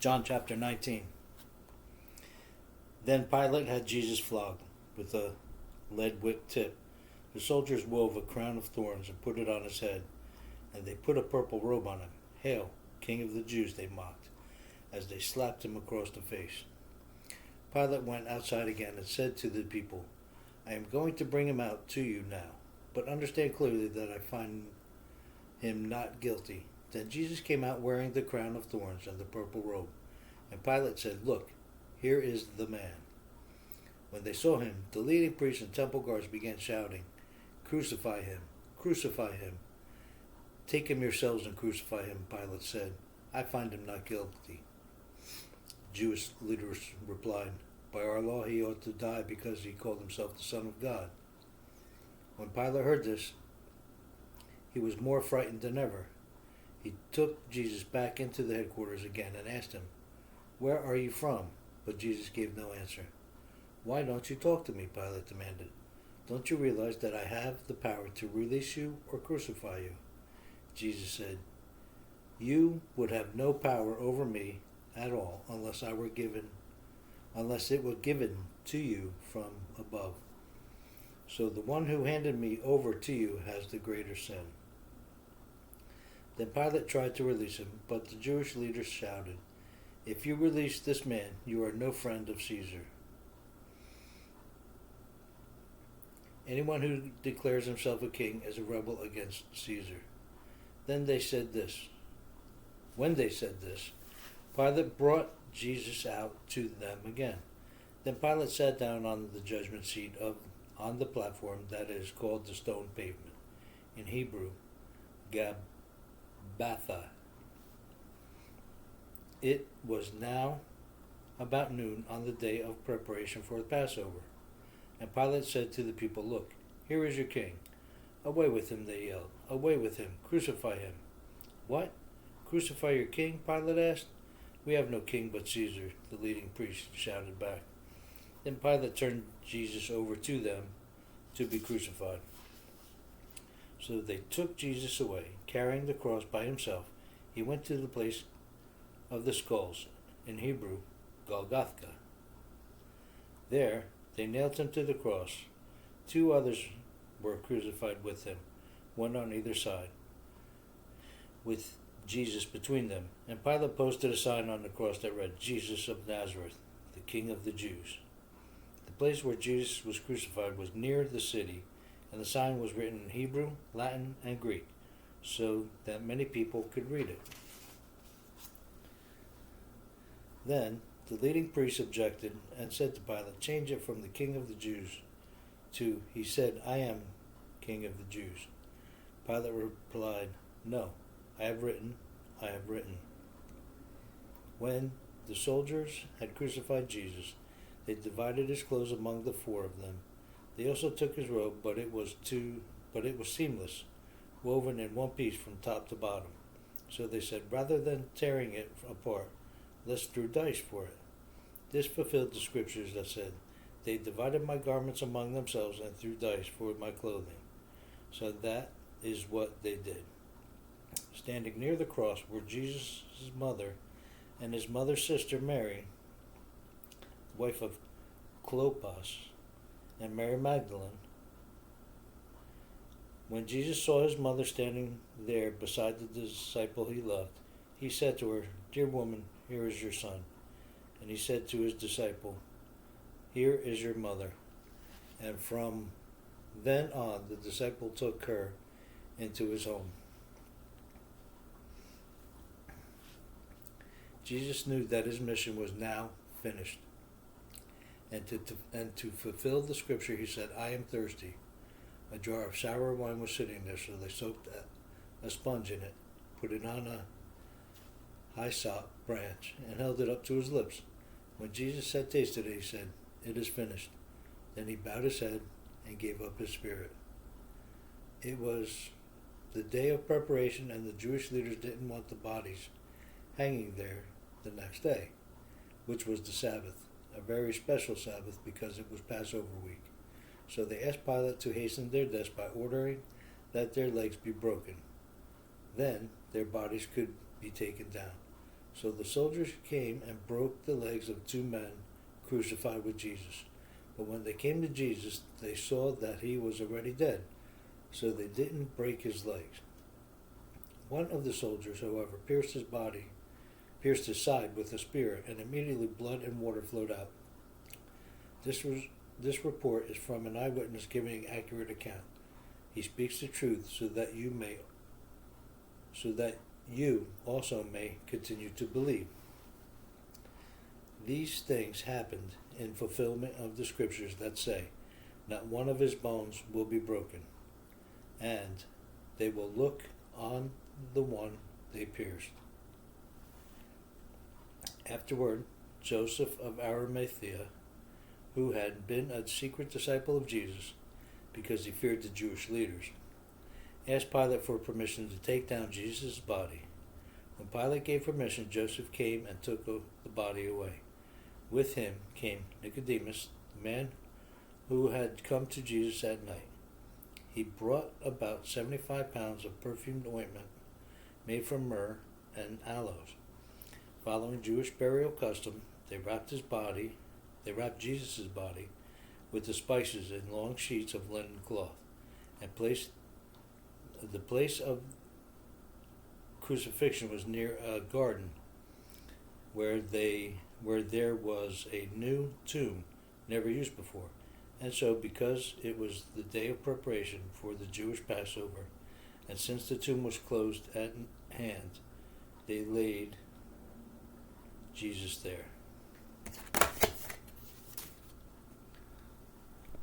John chapter 19. Then Pilate had Jesus flogged with a lead whip tip. The soldiers wove a crown of thorns and put it on his head, and they put a purple robe on him. "Hail, King of the Jews," they mocked, as they slapped him across the face. Pilate went outside again and said to the people, "I am going to bring him out to you now, but understand clearly that I find him not guilty." Then Jesus came out wearing the crown of thorns and the purple robe. And Pilate said, "Look, here is the man." When they saw him, the leading priests and temple guards began shouting, "Crucify him! Crucify him!" "Take him yourselves and crucify him," Pilate said. "I find him not guilty." Jewish leaders replied, "By our law he ought to die because he called himself the Son of God." When Pilate heard this, he was more frightened than ever. He took Jesus back into the headquarters again and asked him, "Where are you from?" But Jesus gave no answer. "Why don't you talk to me?" Pilate demanded. "Don't you realize that I have the power to release you or crucify you?" Jesus said, "You would have no power over me at all unless it were given to you from above. So the one who handed me over to you has the greater sin." Then Pilate tried to release him, but the Jewish leaders shouted, "If you release this man, you are no friend of Caesar. Anyone who declares himself a king is a rebel against Caesar." When they said this, Pilate brought Jesus out to them again. Then Pilate sat down on the judgment seat on the platform that is called the stone pavement, in Hebrew, Gabbatha. It was now about noon on the day of preparation for the Passover. And Pilate said to the people, "Look, here is your king." "Away with him," they yelled. "Away with him! Crucify him!" "What? Crucify your king?" Pilate asked. "We have no king but Caesar," the leading priest shouted back. Then Pilate turned Jesus over to them to be crucified. So they took Jesus away, carrying the cross by himself. He went to the place of the skulls, in Hebrew, Golgotha. There they nailed him to the cross. 2 others were crucified with him, one on either side, with Jesus between them. And Pilate posted a sign on the cross that read, "Jesus of Nazareth, the King of the Jews." The place where Jesus was crucified was near the city, and the sign was written in Hebrew, Latin, and Greek, so that many people could read it. Then the leading priests objected and said to Pilate, "Change it from the King of the Jews to, he said, 'I am King of the Jews.'" Pilate replied, "No, I have written, I have written." When the soldiers had crucified Jesus, they divided his clothes among the 4 of them. They also took his robe, but it was seamless, woven in one piece from top to bottom. So they said, "Rather than tearing it apart, let's throw dice for it." This fulfilled the scriptures that said, "They divided my garments among themselves and threw dice for my clothing." So that is what they did. Standing near the cross were Jesus' mother and his mother's sister Mary, wife of Clopas, and Mary Magdalene. When Jesus saw his mother standing there beside the disciple he loved, he said to her, "Dear woman, here is your son." And he said to his disciple, "Here is your mother." And from then on, the disciple took her into his home. Jesus knew that his mission was now finished. And to fulfill the scripture, he said, "I am thirsty." A jar of sour wine was sitting there, so they soaked a sponge in it, put it on a hyssop branch, and held it up to his lips. When Jesus had tasted it, he said, "It is finished." Then he bowed his head and gave up his spirit. It was the day of preparation, and the Jewish leaders didn't want the bodies hanging there the next day, which was the Sabbath, a very special Sabbath because it was Passover week. So they asked Pilate to hasten their deaths by ordering that their legs be broken. Then their bodies could be taken down. So the soldiers came and broke the legs of two men crucified with Jesus. But when they came to Jesus, they saw that he was already dead, so they didn't break his legs. One of the soldiers, however, pierced his side with a spear, and immediately blood and water flowed out. This report is from an eyewitness giving an accurate account. He speaks the truth so that you also may continue to believe. These things happened in fulfillment of the scriptures that say, "Not one of his bones will be broken," and they will look on the one they pierced. Afterward, Joseph of Arimathea, who had been a secret disciple of Jesus because he feared the Jewish leaders, asked Pilate for permission to take down Jesus' body. When Pilate gave permission, Joseph came and took the body away. With him came Nicodemus, the man who had come to Jesus at night. He brought about 75 pounds of perfumed ointment made from myrrh and aloes. Following Jewish burial custom, they wrapped Jesus' body with the spices in long sheets of linen cloth, and placed the place of crucifixion was near a garden where there was a new tomb never used before. And so, because it was the day of preparation for the Jewish Passover, and since the tomb was closed at hand, they laid Jesus there.